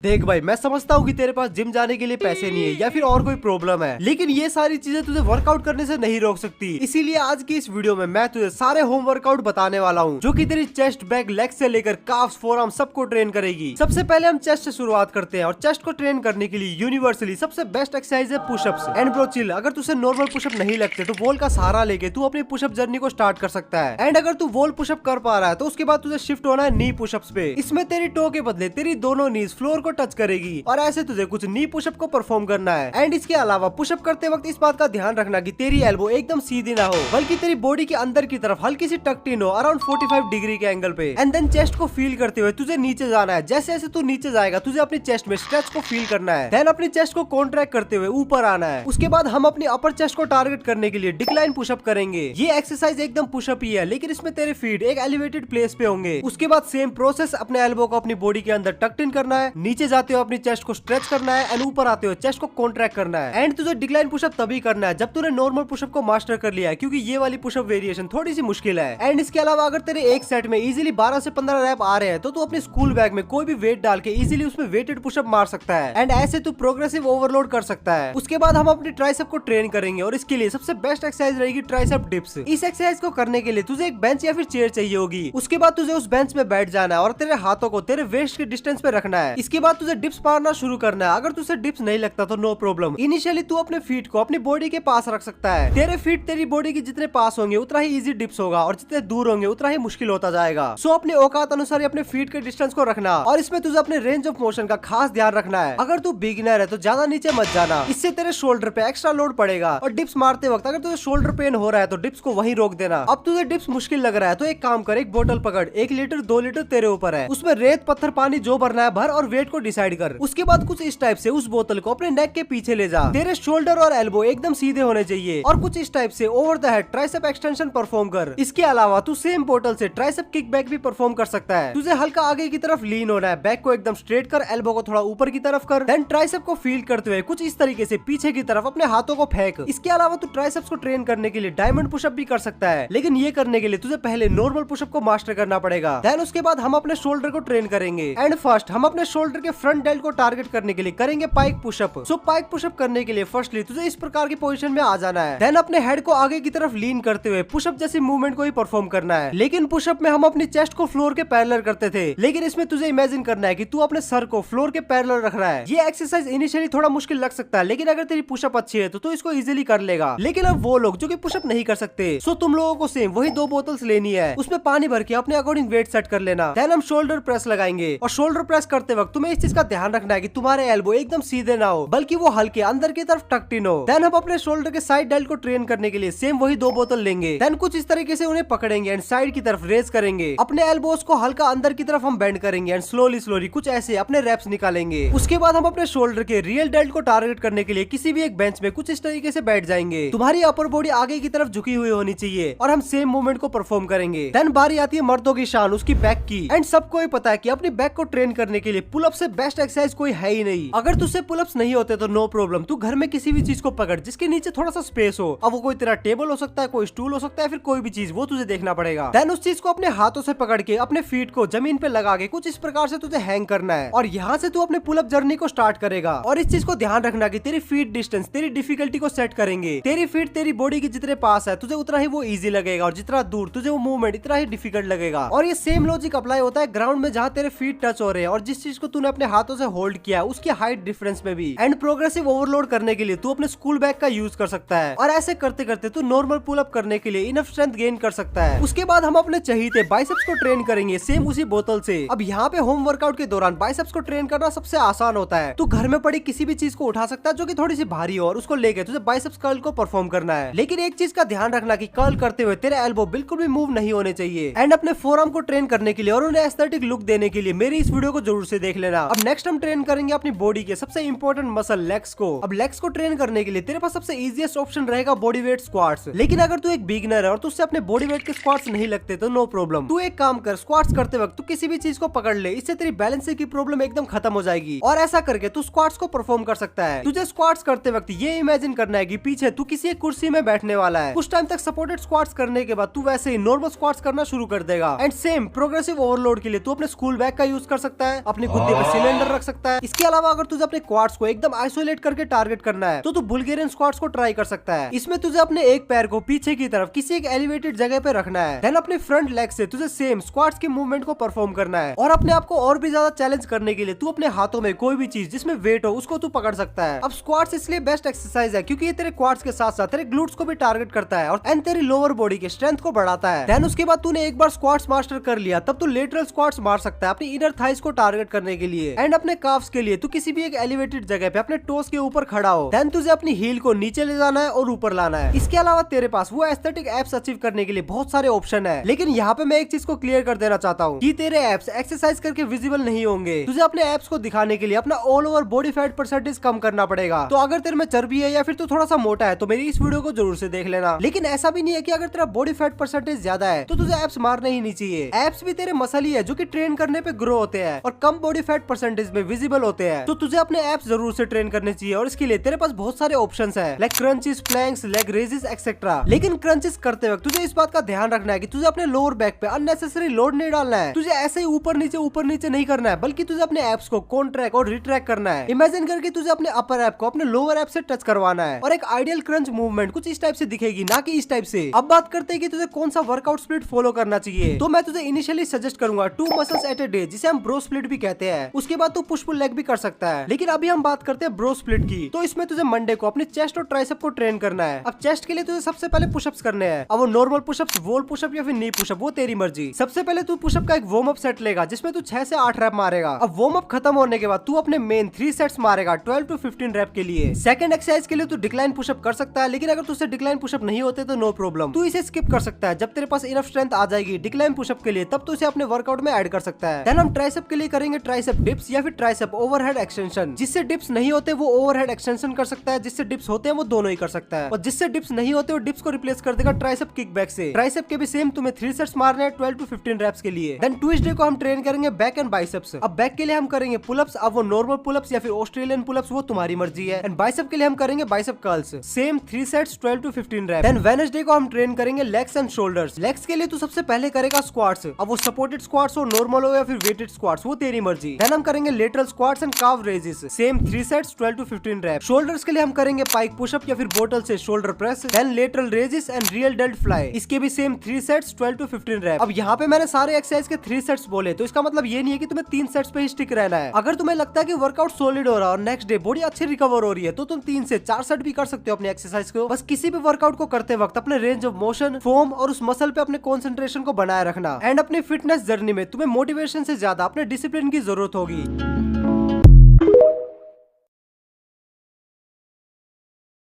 देख भाई, मैं समझता हूँ कि तेरे पास जिम जाने के लिए पैसे नहीं है या फिर और कोई प्रॉब्लम है, लेकिन ये सारी चीजें तुझे वर्कआउट करने से नहीं रोक सकती। इसीलिए आज की इस वीडियो में मैं तुझे सारे होम वर्कआउट बताने वाला हूँ जो कि तेरी चेस्ट, बैक, लेग से लेकर काफ्स, फोरआर्म सबको ट्रेन करेगी। सबसे पहले हम चेस्ट से शुरुआत करते हैं और चेस्ट को ट्रेन करने के लिए यूनिवर्सली सबसे बेस्ट एक्सरसाइज है पुशअप्स। एंड ब्रो चिल, अगर तुझे नॉर्मल पुशअप नहीं लगते तो वॉल का सहारा लेके तू अपनी पुशअप जर्नी को स्टार्ट कर सकता है। एंड अगर तू वॉल पुशअप कर पा रहा है तो उसके बाद तुझे शिफ्ट होना है नी पुशअप्स पे। इसमें तेरी टो के बदले तेरी दोनों नीज फ्लोर को टच करेगी और ऐसे तुझे कुछ नी पुशअप को परफॉर्म करना है। एंड इसके अलावा पुशअप करते वक्त इस बात का ध्यान रखना कि तेरी एल्बो एकदम सीधी ना हो बल्कि तेरी बॉडी के अंदर की तरफ हल्की सी टक्ट इन हो, अराउंड 45 डिग्री के एंगल पे। एंड देन चेस्ट को फील करते हुए तुझे नीचे जाना है। जैसे जैसे तू नीचे जाएगा तुझे अपनी चेस्ट में स्ट्रेच को फील करना है। देन अपनी चेस्ट को कॉन्ट्रैक्ट करते हुए ऊपर आना है। उसके बाद हम अपनी अपर चेस्ट को टारगेट करने के लिए डिक्लाइन पुशअप करेंगे। ये एक्सरसाइज एकदम पुशअप ही है, लेकिन इसमें तेरे फीट एक एलिवेटेड प्लेस पे होंगे। उसके बाद सेम प्रोसेस, अपने एल्बो को अपनी बॉडी के अंदर टक्ट इन करना है, नीचे जाते हुए अपनी चेस्ट को स्ट्रेच करना है एंड ऊपर आते हुए चेस्ट को कॉन्ट्रैक्ट करना है। एंड तुझे डिक्लाइन पुशअप तभी करना है जब तूने नॉर्मल पुशअप को मास्टर कर लिया है, क्योंकि ये वाली पुशअप वेरिएशन थोड़ी सी मुश्किल है। एंड इसके अलावा अगर तेरे एक सेट में इजीली 12 से 15 रैप आ रहे हैं तो तू अपने स्कूल बैग में कोई भी वेट डाल के इजीली उसमें वेटेड पुशअप मार सकता है। एंड ऐसे तू प्रोग्रेसिव ओवरलोड कर सकता है। उसके बाद हम अपनी ट्राइसेप को ट्रेन करेंगे और इसके लिए सबसे बेस्ट एक्सरसाइज रहेगी ट्राइसेप डिप्स। इस एक्सरसाइज को करने के लिए तुझे एक बेंच या फिर चेयर चाहिए होगी। उसके बाद तुझे उस बेंच में बैठ जाना है और तेरे हाथों को तेरे वेस्ट के डिस्टेंस पे रखना है। इसके बाद तुझे डिप्स मारना शुरू करना है। अगर तुझे डिप्स नहीं लगता तो नो प्रॉब्लम, इनिशियली तू अपने फीट को अपनी बॉडी के पास रख सकता है। तेरे फीट तेरी बॉडी के जितने पास होंगे उतना ही इजी डिप्स होगा और जितने दूर होंगे उतना ही मुश्किल होता जाएगा। सो अपने औकात अनुसार अपने फीट के डिस्टेंस को रखना और इसमें तुझे अपने रेंज ऑफ मोशन का खास ध्यान रखना है। अगर तू बिगिनर है तो ज्यादा नीचे मत जाना, इससे तेरे शोल्डर पे एक्स्ट्रा लोड पड़ेगा। और डिप्स मारते वक्त अगर तुझे शोल्डर पेन हो रहा है तो डिप्स को वहीं रोक देना। अब तुझे डिप्स मुश्किल लग रहा है तो एक काम कर, एक बोतल पकड़, 1 लीटर 2 लीटर तेरे ऊपर है, उसमें रेत पत्थर पानी जो भरना है भर और वेट को डिसाइड कर। उसके बाद कुछ इस टाइप से उस बोतल को अपने नेक के पीछे ले जा। तेरे शोल्डर और एल्बो एकदम सीधे होने चाहिए और कुछ इस टाइप से over the head tricep extension perform कर। इसके अलावा तू सेम बोतल से ट्राइसेप किक बैक भी परफॉर्म कर सकता है। तुझे हल्का आगे की तरफ लीन होना है, बैक को एकदम स्ट्रेट कर, एल्बो को थोड़ा ऊपर की तरफ कर, देन ट्राइसेप को फील करते हुए कुछ इस तरीके से पीछे की तरफ अपने हाथों को फेंक। इसके अलावा तू ट्राइसेप्स को ट्रेन करने के लिए डायमंड पुशअप भी कर सकता है, लेकिन ये करने के लिए तुझे पहले नॉर्मल पुशअप को मास्टर करना पड़ेगा। देन उसके बाद हम अपने शोल्डर को ट्रेन करेंगे। एंड फर्स्ट हम अपने शोल्डर के फ्रंट डेल्ट को टारगेट करने के लिए करेंगे पाइक पुशअप। सो पाइक पुशअप करने के लिए फर्स्टली तुझे इस प्रकार की पोजीशन में आ जाना है। देन अपने हेड को आगे की तरफ लीन करते हुए पुशअप जैसी मूवमेंट को ही परफॉर्म करना है। लेकिन पुशअप में हम अपनी चेस्ट को फ्लोर के पैरेलल करते थे, लेकिन इसमें तुझे इमेजिन करना है कि तू अपने सर को फ्लोर के पैरेलल रख रहा है। ये एक्सरसाइज इनिशियली थोड़ा मुश्किल लग सकता है, लेकिन अगर तेरी पुशअप अच्छी है तो तू इसको इजीली कर लेगा। लेकिन अब वो लोग जो कि पुशअप नहीं कर सकते, सो तुम लोगों को सेम वही 2 बोतल्स लेनी है, उसमें पानी भर के अपने अकॉर्डिंग वेट सेट कर लेना। देन हम शोल्डर प्रेस लगाएंगे और शोल्डर प्रेस करते वक्त तुम्हें इस चीज का ध्यान रखना है कि तुम्हारे एल्बो एकदम सीधे ना हो बल्कि वो हल्के अंदर की तरफ टक्ट इन हो। देन हम अपने शोल्डर के साइड डेल्ट को ट्रेन करने के लिए सेम वही 2 बोतल लेंगे। देन कुछ इस तरीके से उन्हें पकड़ेंगे एंड साइड की तरफ रेज करेंगे। अपने एल्बोस को हल्का अंदर की तरफ हम बेंड करेंगे एंड स्लोली कुछ ऐसे अपने रेप्स निकालेंगे। उसके बाद हम अपने शोल्डर के रियल डेल्ट को टारगेट करने के लिए किसी भी एक बेंच में कुछ इस तरीके से बैठ जाएंगे। तुम्हारी अपर बॉडी आगे की तरफ झुकी हुई होनी चाहिए और हम सेम मूवमेंट को परफॉर्म करेंगे। देन बारी आती है मर्दों की शान, उसकी बैक की। एंड सबको ही पता है कि अपनी बैक को ट्रेन करने के लिए पुलअप से बेस्ट एक्सरसाइज कोई है ही नहीं। अगर तुझसे पुलअप्स नहीं होते तो नो प्रॉब्लम, तू घर में किसी भी चीज को पकड़ जिसके नीचे थोड़ा सा स्पेस हो। अब वो कोई तेरा टेबल हो सकता है, कोई स्टूल हो सकता है, फिर कोई भी चीज, वो तुझे देखना पड़ेगा। देन उस चीज को अपने हाथों से पकड़ के अपने फीट को जमीन पे लगा के कुछ इस प्रकार से तुझे हैंग करना है और यहाँ से तू अपने पुलअप जर्नी को स्टार्ट करेगा। और इस चीज को ध्यान रखना कि तेरी फीट डिस्टेंस तेरी डिफिकल्टी को सेट करेंगे। तेरी फीट तेरी बॉडी के जितने पास है तुझे उतना ही वो इजी लगेगा और जितना दूर तुझे वो मूवमेंट इतना ही डिफिकल्ट लगेगा। और ये सेम लॉजिक अप्लाई होता है ग्राउंड में जहाँ तेरे फीट टच हो रहे हैं और जिस चीज को तूने अपने हाथों से होल्ड किया उसकी हाइट डिफरेंस में भी। एंड प्रोग्रेसिव ओवरलोड करने के लिए तू अपने स्कूल बैग का यूज कर सकता है और ऐसे करते करते तू नॉर्मल पुल अप करने के लिए इनफ स्ट्रेंथ गेन कर सकता है। उसके बाद हम अपने चहीते बाइसेप्स को ट्रेन करेंगे सेम उसी बोतल से। अब यहाँ पे होम वर्कआउट के दौरान बाइसेप्स को ट्रेन करना सबसे आसान होता है। तू घर में पड़ी किसी भी चीज को उठा सकता है जो कि थोड़ी सी भारी हो और उसको लेके तुझे बाइसेप्स कर्ल को परफॉर्म करना है। लेकिन एक चीज का ध्यान रखना कि कर्ल करते हुए तेरे एल्बो बिल्कुल भी मूव नहीं होने चाहिए। एंड अपने फोरआर्म को ट्रेन करने के लिए और उन्हें एस्थेटिक लुक देने के लिए मेरी इस वीडियो को जरूर से देख लेना। अब नेक्स्ट हम ट्रेन करेंगे अपनी बॉडी के सबसे इंपॉर्टेंट मसल लेग्स को। अब लेग्स को ट्रेन करने के लिए तेरे पास सबसे इजीएस्ट ऑप्शन रहेगा बॉडी वेट स्क्वाट्स। लेकिन अगर तू एक बिगिनर है और तुझसे अपने बॉडी वेट के स्क्वाट्स नहीं लगते तो नो प्रॉब्लम, तू एक काम कर, स्क्वाट्स करते वक्त तू किसी भी चीज को पकड़ ले, इससे तेरी बैलेंसिंग की प्रॉब्लम एकदम खत्म हो जाएगी और ऐसा करके तू स्क्वाट्स को परफॉर्म कर सकता है। तुझे स्क्वाट्स करते वक्त ये इमेजिन करना है कि पीछे तू किसी एक कुर्सी में बैठने वाला है। कुछ टाइम तक सपोर्टेड स्क्वाट्स करने के बाद तू वैसे ही नॉर्मल स्क्वाट्स करना शुरू कर देगा। एंड सेम प्रोग्रेसिव ओवरलोड के लिए तू अपने स्कूल बैग का यूज कर सकता है, अपनी गुद्दे पे सिलेंडर रख सकता है। इसके अलावा अगर तुझे अपने क्वाड्स को एकदम आइसोलेट करके टारगेट करना है तो तू बुल्गेरियन स्क्वाट्स को ट्राई कर सकता है। इसमें तुझे अपने एक पैर को पीछे की तरफ किसी एक एलिवेटेड जगह पे रखना है। देन अपने फ्रंट लेग से तुझे सेम स्क्वाट्स के मूवमेंट को परफॉर्म करना है और अपने आप को और भी ज्यादा चैलेंज करने के लिए तू अपने हाथों में कोई भी चीज जिसमें वेट हो उसको तू पकड़ सकता है। अब स्क्वाट्स इसलिए बेस्ट एक्सरसाइज है क्योंकि ये तेरे क्वाड्स के साथ साथ तेरे ग्लूट्स को भी टारगेट करता है और एंड तेरी लोअर बॉडी के स्ट्रेंथ को बढ़ाता है। देन उसके बाद तूने एक बार स्क्वाट्स मास्टर कर लिया तब तू लेटरल स्क्वाट्स मार सकता है अपनी इनर थाइस को टारगेट करने के लिए एंड अपने काफ्स के लिए तू किसी भी एक एलिवेटेड जगह पे अपने टोस के ऊपर खड़ा हो। देन तुझे अपनी हील को नीचे ले जाना है और ऊपर लाना है। इसके अलावा तेरे पास वो एस्थेटिक एप्स अचीव करने के लिए बहुत सारे ऑप्शन है, लेकिन यहाँ पे मैं एक चीज को क्लियर कर देना चाहता हूँ कि तेरे एप्स एक्सरसाइज करके विजिबल नहीं होंगे। तुझे अपने एप्स को दिखाने के लिए अपना all over body fat percentage कम करना पड़ेगा। तो अगर तेरे में चर्बी है या फिर तू थोड़ा सा मोटा है तो मेरी इस वीडियो को जरूर से देख लेना। लेकिन ऐसा भी नहीं है कि अगर तेरा बॉडी फैट परसेंटेज ज्यादा है तो तुझे एप्स मारने ही नहीं चाहिए। एप्स भी तेरे मसल ही है जो कि ट्रेन करने पे ग्रो होते हैं और कम बॉडी फैट परसेंटेज में विजिबल होते हैं। तो तुझे अपने एप्स जरूर से ट्रेन करने चाहिए और इसके लिए तेरे पास बहुत सारे ऑप्शंस है like crunches, planks, leg raises etcetera. लेकिन क्रंचेस करते वक्त तुझे इस बात का ध्यान रखना है कि तुझे अपने लोअर बैक पे अननेसेसरी लोड नहीं डालना है। तुझे ऐसे ही ऊपर नीचे नहीं करना है, बल्कि तुझे अपने एप्स को कॉन्ट्रैक्ट और रिट्रैक्ट करना है। इमेजिन करके तुझे अपने अपर ऐप को अपने लोअर ऐप से टच करवाना है और एक आइडियल क्रंच मूवमेंट कुछ इस टाइप से दिखेगी, ना कि इस टाइप से। अब बात करते हैं कि तुझे कौन सा वर्कआउट स्प्लिट फॉलो करना चाहिए। तो मैं तुझे इनिशियली सजेस्ट करूंगा 2 मसल्स एट ए डे, जिसे हम ब्रो स्प्लिट भी कहते हैं। उसके बाद तू पुश पुल लेग भी कर सकता है, लेकिन अभी हम बात करते हैं ब्रो स्प्लिट की। तो इसमें तुझे मंडे को अपने चेस्ट और ट्राइसेप को ट्रेन करना है। अब चेस्ट के लिए तुझे सबसे पहले पुशअप्स करने हैं। अब वो नॉर्मल पुशअप्स, वॉल पुशअप या फिर नी पुशअप, वो तेरी मर्जी। सबसे पहले तू पुशअप का एक वार्म अप सेट लेगा जिसमें तू 6 से 8 रैप मारेगा। अब वार्म अप खत्म होने के बाद तू अपने मेन 3 सेट्स मारेगा 12 to 15 रैप के लिए। सेकंड एक्सरसाइज के लिए तू डिक्लाइन पुशअप कर सकता है, लेकिन अगर तुझसे डिक्लाइन पुशअप नहीं होते तो नो प्रॉब्लम, तू इसे स्किप कर सकता है। जब तेरे पास इनफ स्ट्रेंथ आ जाएगी डिक्लाइन पुशअप के लिए तब तू इसे अपने वर्कआउट में ऐड कर सकता है। देन हम ट्राइसेप के लिए करेंगे ट्राइसेप डिप्स या फिर ट्राइसेप ओवरहेड एक्सटेंशन। जिससे डिप्स नहीं होते वो ओवरहेड एक्सटेंशन कर सकता है, जिससे डिप्स होते हैं वो दोनों ही कर सकता है, और जिससे डिप्स नहीं होते वो डिप्स को रिप्लेस कर देगा ट्राइसेप किकबैक से। ट्राइसेप के भी सेम तुम्हें 3 सेट्स मारने हैं 12 to 15 रैप्स के लिए। देन ट्यूसडे को हम ट्रेन करेंगे बैक एंड बाइसेप्स। अब बैक के लिए हम करेंगे पुलअप्स। अब वो नॉर्मल पुलअप्स या फिर ऑस्ट्रेलियन पुलअप्स वो तुम्हारी मर्जी है। एंड बाइसेप के लिए हम करेंगे bicep curls, same 3 sets 12 to 15 rep. Then Wednesday को हम ट्रेन करेंगे लेग्स एंड शोल्डर्स। लेग्स के लिए तू सबसे पहले करेगा स्क्वाट्स। अब वो सपोर्टेड स्क्वाट्स हो, नॉर्मल हो या फिर वेटेड स्क्वाट्स, वो तेरी मर्जी। देन हम करेंगे lateral squats and calf raises, same 3 sets 12 to 15 rep. Shoulders के लिए हम करेंगे पाइक पुशअप या फिर बोतल से shoulder press, then lateral raises and rear delt fly, इसके भी सेम 3 सेट्स 12 to 15 रैप। अब यहाँ पे मैंने सारे एक्सरसाइज के 3 सेट्स बोले, तो इसका मतलब ये नहीं है कि तुम्हें 3 सेट्स पे ही स्टिक रहना है। अगर तुम्हें लगता है कि वर्कआउट सॉलिड हो रहा है और नेक्स्ट डे बॉडी अच्छी रिकवर हो रही है तो तुम 3 से 4 सेट भी कर सकते हो अपनी एक्सरसाइज को। बस किसी भी वर्कआउट को करते वक्त अपने रेंज ऑफ मोशन, फॉर्म और उस मसल पे अपने कंसंट्रेशन को बनाए रखना। एंड अपनी फिटनेस जर्नी में तुम्हें मोटिवेशन से ज्यादा अपने डिसिप्लिन की जरूरत होगी।